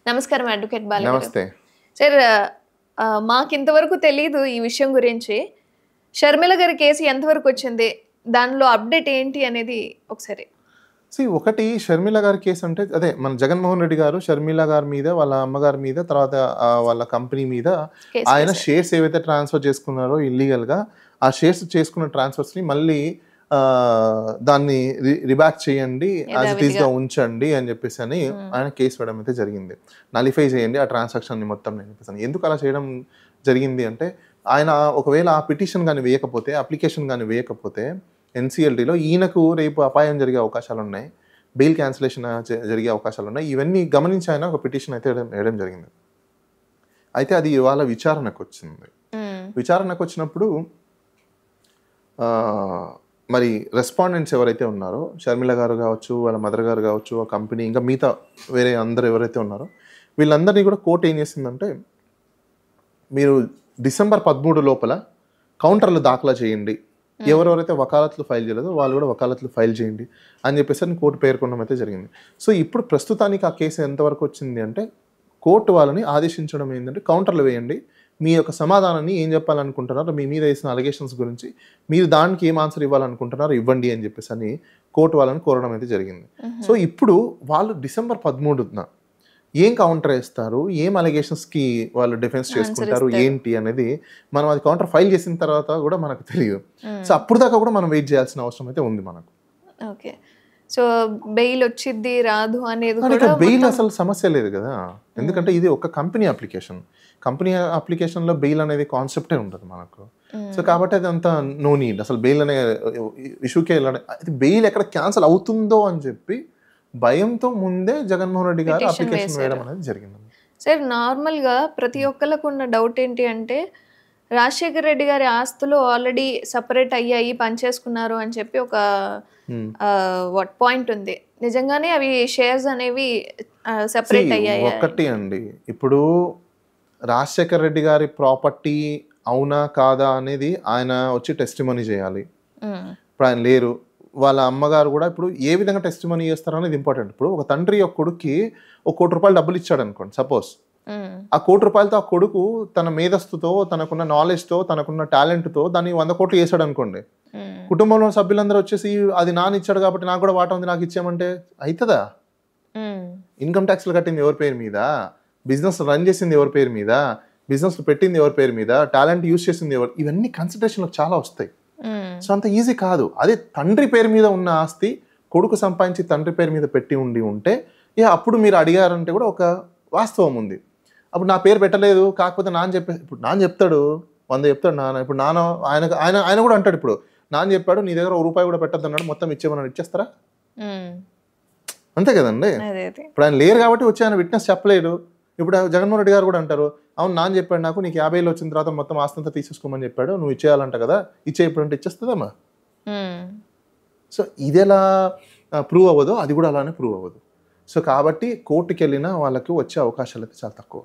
నమస్కారం అడ్వకేట్ బాల గారు. నమస్తే. సార్ మాకింతవరకు తెలీదు ఈ విషయం గురించి. షర్మిల గారి కేసు ఎంతవరకు వచ్చింది? దానిలో అప్డేట్ ఏంటి అనేది ఒకసారి. ఒకటి షర్మిల గారి కేసు అంటే అదే మన జగన్మోహన్ రెడ్డి గారు షర్మిల గారి మీద, వాళ్ళ అమ్మగారి మీద, తర్వాత వాళ్ళ కంపెనీ మీద ఆయన షేర్స్ ఏవైతే ట్రాన్స్ఫర్ చేసుకున్నారో ఇల్లీగల్‌గా, ఆ షేర్స్ చేసుకున్న ట్రాన్స్ఫర్స్‌ని మళ్ళీ దాన్ని రిబ్యాక్ చేయండి, యాజ్ ఇట్ ఈస్‌గా ఉంచండి అని చెప్పేసి ఆయన కేసు వేయడం అయితే జరిగింది. నలిఫై చేయండి ఆ ట్రాన్సాక్షన్ని మొత్తం అని చెప్పేసి. ఎందుకు అలా చేయడం జరిగింది అంటే, ఆయన ఒకవేళ ఆ పిటిషన్ కానీ వేయకపోతే, అప్లికేషన్ కానీ వేయకపోతే ఎన్సీఎల్టీలో ఈయనకు రేపు అపాయం జరిగే అవకాశాలు ఉన్నాయి, బెయిల్ క్యాన్సిలేషన్ జరిగే అవకాశాలు ఉన్నాయి. ఇవన్నీ గమనించి ఆయన ఒక పిటిషన్ అయితే వేయడం జరిగింది. అయితే అది ఇవాళ విచారణకు వచ్చింది. విచారణకు వచ్చినప్పుడు మరి రెస్పాండెంట్స్ ఎవరైతే ఉన్నారో, షర్మిల గారు కావచ్చు, వాళ్ళ మదర్ గారు కావచ్చు, ఆ కంపెనీ, ఇంకా మిగతా వేరే అందరు ఎవరైతే ఉన్నారో వీళ్ళందరినీ కూడా కోర్టు ఏం చేసిందంటే, మీరు డిసెంబర్ 13 లోపల కౌంటర్లు దాఖలా చేయండి, ఎవరెవరైతే వకాలత్లు ఫైల్ చేయలేదో వాళ్ళు కూడా వకాలత్లు ఫైల్ చేయండి అని చెప్పేసి కోర్టు పేర్కొనడం అయితే జరిగింది. సో ఇప్పుడు ప్రస్తుతానికి ఆ కేసు ఎంతవరకు వచ్చింది అంటే, కోర్టు వాళ్ళని ఆదేశించడం ఏంటంటే, కౌంటర్లు వేయండి, మీ యొక్క సమాధానాన్ని ఏం చెప్పాలనుకుంటున్నారో, మీ మీద వేసిన అలిగేషన్స్ గురించి మీరు దానికి ఏం ఆన్సర్ ఇవ్వాలనుకుంటున్నారో ఇవ్వండి అని చెప్పేసి కోర్టు వాళ్ళని కోరడం అయితే జరిగింది. సో ఇప్పుడు వాళ్ళు డిసెంబర్ 13న ఏం కౌంటర్ వేస్తారు, ఏం అలిగేషన్స్కి వాళ్ళు డిఫెన్స్ చేసుకుంటారు ఏంటి అనేది మనం అది కౌంటర్ ఫైల్ చేసిన తర్వాత కూడా మనకు తెలియదు. సో అప్పుడు దాకా కూడా మనం వెయిట్ చేయాల్సిన అవసరం అయితే ఉంది మనకు. ఓకే. సో బెయిల్ వచ్చింది రాదు అనేది బెయిల్ అసలు సమస్య లేదు కదా, ఎందుకంటే ఇది ఒక కంపెనీ అప్లికేషన్. కంపెనీ అప్లికేషన్లో బెయిల్ అనేది కాన్సెప్టే ఉంటుంది మనకు. సో కాబట్టి అది అంత నో నీడ్, అసలు బెయిల్ అనే ఇష్యూకే అది బెయిల్ ఎక్కడ క్యాన్సిల్ అవుతుందో అని చెప్పి భయంతో ముందే జగన్మోహన్ రెడ్డి గారు అప్లికేషన్ వేయడం అనేది జరిగింది. సార్ నార్మల్గా ప్రతి ఒక్కరికి ఉన్న డౌట్ ఏంటి అంటే, రాజశేఖర్ రెడ్డి గారి ఆస్తులు ఆల్రెడీ సపరేట్ అయ్యాయి, పనిచేసుకున్నారు అని చెప్పి ఒక పాయింట్ ఉంది. నిజంగానే అవి షేర్స్ అనేవి సెపరేట్ అయ్యాయి. ఒకటి అండి, ఇప్పుడు రాజశేఖర్ రెడ్డి గారి ప్రాపర్టీ అవునా కాదా అనేది ఆయన వచ్చి టెస్టిమనీ చేయాలి. ఇప్పుడు ఆయన లేరు, వాళ్ళ అమ్మగారు కూడా ఇప్పుడు ఏ విధంగా టెస్టిమనీ చేస్తారు అనేది ఇంపార్టెంట్. ఇప్పుడు ఒక తండ్రి ఒక కొడుక్కి ₹1,00,00,000 డబ్బులు ఇచ్చాడు అనుకోండి సపోజ్, ఆ ₹1,00,00,000 ఆ కొడుకు తన మేధస్సుతో, తనకున్న నాలెడ్జ్తో, తనకున్న టాలెంట్తో దాన్ని 100 కోట్లు చేశాడు అనుకోండి, కుటుంబంలో సభ్యులందరూ వచ్చేసి అది నాన్న ఇచ్చాడు కాబట్టి నాకు కూడా వాటా ఉంది, నాకు ఇచ్చామంటే అవుతుందా? ఇన్కమ్ ట్యాక్స్లు కట్టింది ఎవరి పేరు మీద, బిజినెస్ రన్ చేసింది ఎవరి పేరు మీద, బిజినెస్ పెట్టింది ఎవరి పేరు మీద, టాలెంట్ యూజ్ చేసింది ఎవరు, ఇవన్నీ కన్సిడరేషన్లో చాలా వస్తాయి. సో అంత ఈజీ కాదు. అదే తండ్రి పేరు మీద ఉన్న ఆస్తి కొడుకు సంపాదించి తండ్రి పేరు మీద పెట్టి ఉంటే అప్పుడు మీరు అడిగారంటే కూడా ఒక వాస్తవం ఉంది. అప్పుడు నా పేరు పెట్టలేదు, కాకపోతే ఇప్పుడు నాన్న చెప్తాడు, 100 చెప్తాడు నాన్న. ఇప్పుడు నాన్న ఆయన కూడా అంటాడు, ఇప్పుడు నాన్న చెప్పాడు నీ దగ్గర ₹1 కూడా పెట్టద్దు అన్నాడు, మొత్తం ఇచ్చేమన్నాడు, ఇచ్చేస్తారా? అంతే కదండి. ఇప్పుడు ఆయన లేరు కాబట్టి వచ్చి ఆయన విట్నెస్ చెప్పలేడు. ఇప్పుడు జగన్మోహన్ రెడ్డి గారు కూడా అంటారు, అవును నాన్న చెప్పాడు నాకు, నీకు 50 వచ్చిన తర్వాత మొత్తం ఆస్తంతా తీసేసుకోమని చెప్పాడు, నువ్వు ఇచ్చేయాలంట కదా, ఇప్పుడు అంటే ఇచ్చేస్తుందమ్మా. సో ఇది ఎలా ప్రూవ్ అవ్వదో అది కూడా అలానే ప్రూవ్ అవ్వదు. సో కాబట్టి కోర్టుకి వెళ్ళినా వాళ్ళకి వచ్చే అవకాశాలు అయితే చాలా తక్కువ.